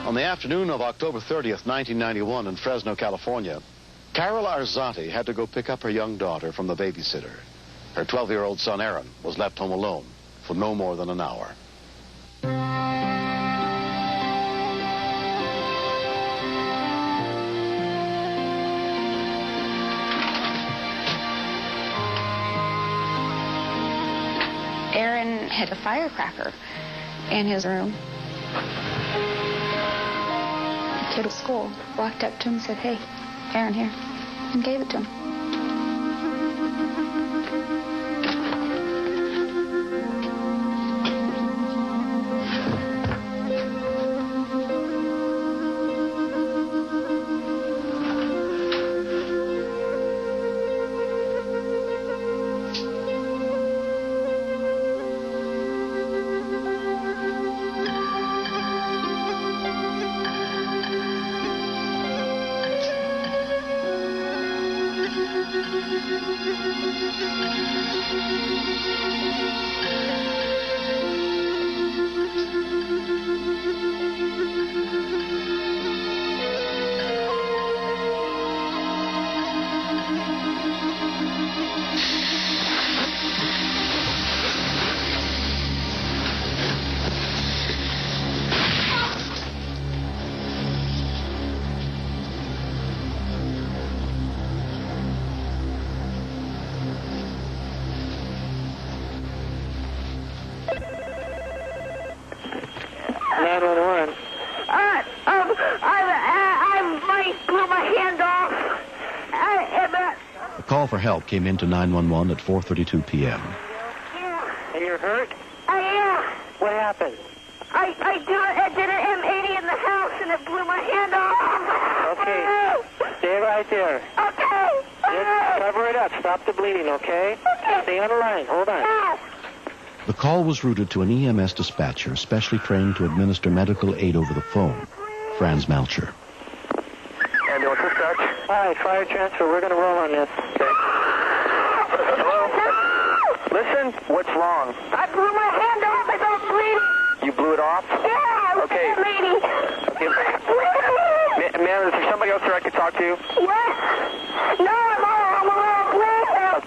On the afternoon of October 30th, 1991, in Fresno, California, Carol Arzotti had to go pick up her young daughter from the babysitter. Her 12-year-old son, Aaron, was left home alone for no more than an hour. Aaron had a firecracker in his room. The kid at school walked up to him and said, "Hey, Aaron here," and gave it to him. A call for help came into 911 at 4:32 p.m. Yeah. And you're hurt? Yeah. What happened? I did an M80 in the house and it blew my hand off. Okay. Stay right there. Okay. Just cover it up. Stop the bleeding, okay? Okay. Stay on the line. Hold on. Yeah. The call was routed to an EMS dispatcher specially trained to administer medical aid over the phone, Franz Melcher. Ambulance dispatch. Hi, fire transfer. We're going to roll on this. Okay. Hello? Listen, what's wrong? I blew my hand off. I got bleeding. You blew it off? Yeah. Okay. Lady. Okay. Ma'am, is there somebody else that I could talk to? What? No, I'm all bleeding.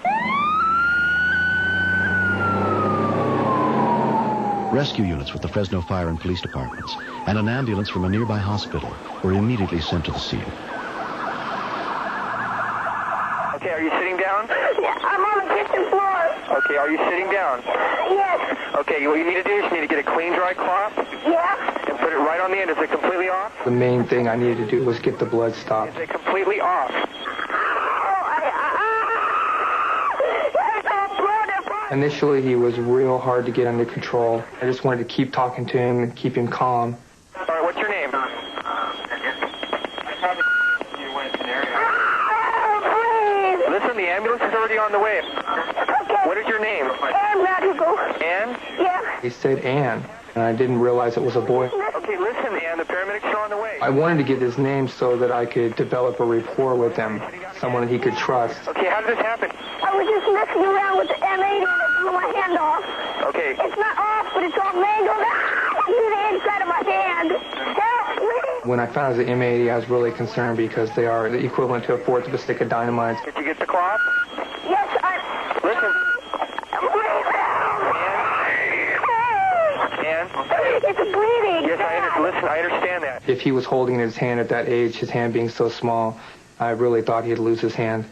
Rescue units with the Fresno Fire and Police Departments and an ambulance from a nearby hospital were immediately sent to the scene. Okay, are you sitting down? Yeah, I'm on the kitchen floor. Okay, are you sitting down? Yes. Okay, what you need to do is you need to get a clean, dry cloth Yeah. and put it right on the end. Is it completely off? The main thing I needed to do was get the blood stopped. Is it completely off? Initially, he was real hard to get under control. I just wanted to keep talking to him and keep him calm. All right, what's your name? Listen, the ambulance is already on the way. Okay. What is your name? Anne Magical. Ann? Yeah. He said Ann, and I didn't realize it was a boy. Okay, listen, Ann, the paramedics are on the way. I wanted to get his name so that I could develop a rapport with him, someone that he could trust. Okay, how did this happen? I was just messing around with the M80 and it blew my hand off. Okay. It's not off, but it's all mangled. To the inside of my hand. Help, please. When I found out it was an M80, I was really concerned because they are the equivalent to a fourth of a stick of dynamite. Did you get the cloth? Yes, Listen. Ann? It's bleeding. Yes, listen, I understand that. If he was holding his hand at that age, his hand being so small, I really thought he'd lose his hand.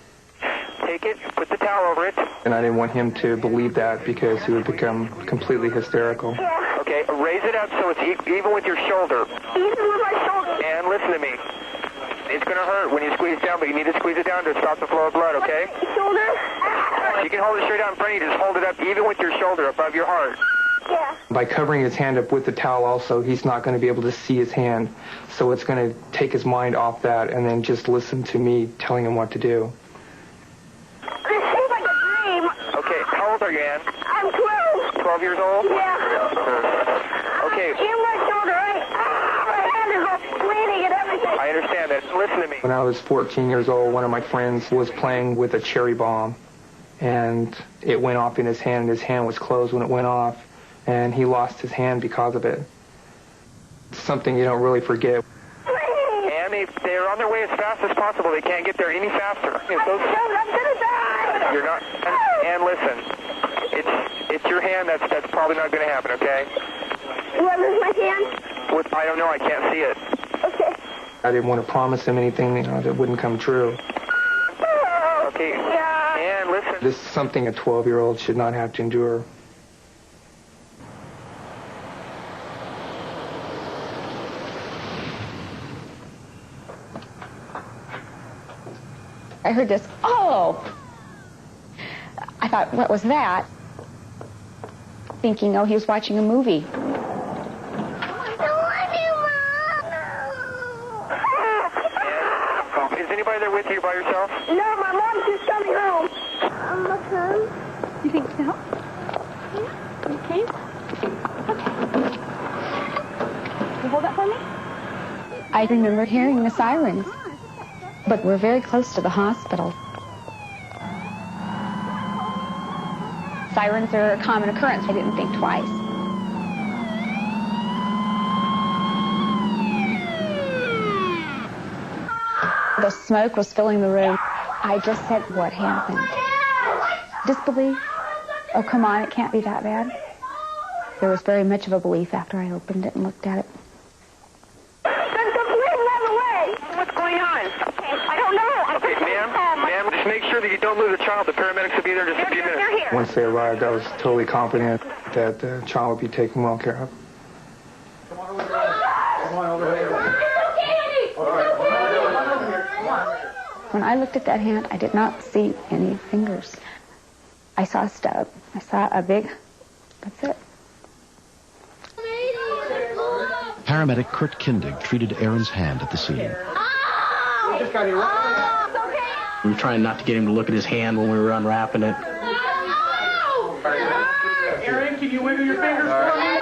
Take it, put the towel over it. And I didn't want him to believe that because he would become completely hysterical. Yeah. Okay, raise it up so it's even with your shoulder. Even with my shoulder. And listen to me. It's going to hurt when you squeeze down, but you need to squeeze it down to stop the flow of blood, okay? Shoulder? You can hold it straight out in front of you. Just hold it up even with your shoulder above your heart. Yeah. By covering his hand up with the towel also, he's not going to be able to see his hand. So it's going to take his mind off that and then just listen to me telling him what to do. It seems like a dream. Okay, how old are you, Ann? I'm 12. 12 years old? Yeah. Okay. In my shoulder, my hand is all bleeding and everything. I understand that. Listen to me. When I was 14 years old, one of my friends was playing with a cherry bomb, and it went off in his hand, and his hand was closed when it went off, and he lost his hand because of it. It's something you don't really forget. And they're on their way as fast as possible. They can't get there any faster. I'm gonna die! You're not. And listen, it's your hand. That's probably not going to happen. Okay? Will I lose my hand? I don't know. I can't see it. Okay. I didn't want to promise him anything, that wouldn't come true. Okay. And listen. This is something a 12-year-old should not have to endure. I heard this, oh! I thought, what was that? Thinking, oh, he was watching a movie. Is anybody there with you by yourself? No, my mom's just coming home. Okay. You think so? Okay. Okay. You hold that for me? I remember hearing the sirens, but we're very close to the hospital. Sirens are a common occurrence. I didn't think twice. The smoke was filling the room. I just said, what happened? Disbelief? Oh, come on, it can't be that bad. There was very much of a belief after I opened it and looked at it. What's going on? I don't know. Okay, ma'am, just make sure that you don't lose the child. The paramedics will be there just a few minutes. They're here. Once they arrived, I was totally confident that the child would be taken well care of. Come on over here. Come on over here. When I looked at that hand, I did not see any fingers. I saw a stub. I saw a big, that's it. Paramedic Kurt Kindig treated Aaron's hand at the scene. We were trying not to get him to look at his hand when we were unwrapping it. Aaron, can you wiggle your fingers for me?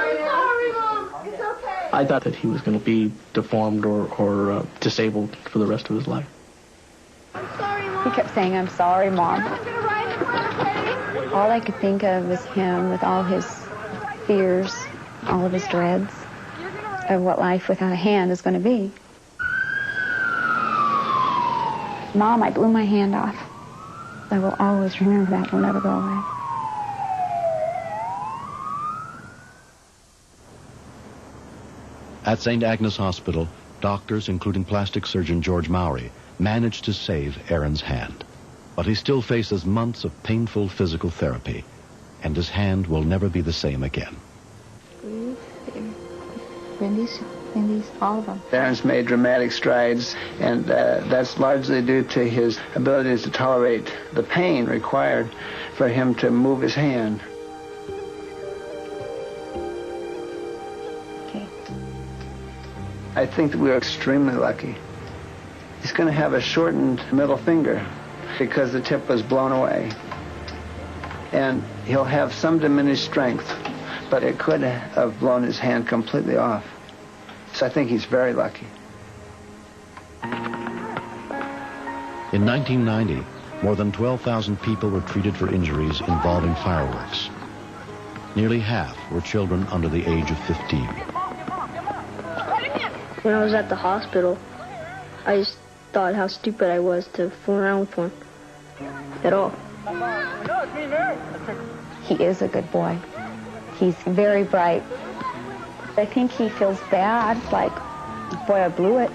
I thought that he was going to be deformed or disabled for the rest of his life. He kept saying, I'm sorry, Mom. All I could think of was him with all his fears, all of his dreads of what life without a hand is going to be. Mom, I blew my hand off. I will always remember that. It will never go away. At St. Agnes Hospital, doctors, including plastic surgeon George Mowry, managed to save Aaron's hand. But he still faces months of painful physical therapy, and his hand will never be the same again. Wendy's, all of them. Aaron's made dramatic strides, and that's largely due to his ability to tolerate the pain required for him to move his hand. Okay. I think that we're extremely lucky. He's going to have a shortened middle finger because the tip was blown away. And he'll have some diminished strength, but it could have blown his hand completely off. So I think he's very lucky. In 1990, more than 12,000 people were treated for injuries involving fireworks. Nearly half were children under the age of 15. When I was at the hospital, I just thought how stupid I was to fool around with one at all. He is a good boy. He's very bright. I think he feels bad, like, boy, I blew it.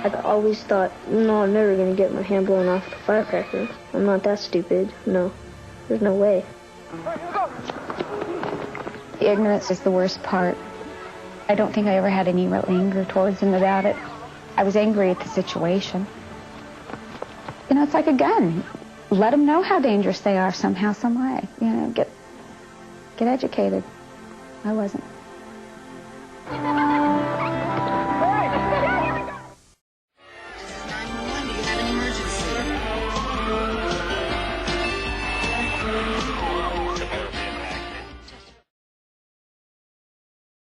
I always thought, no, I'm never going to get my hand blown off the firecracker. I'm not that stupid. No, there's no way. Ignorance is the worst part. I don't think I ever had any real anger towards him about it. I was angry at the situation. You know, it's like a gun. Let them know how dangerous they are somehow, some way. You know, get educated. I wasn't.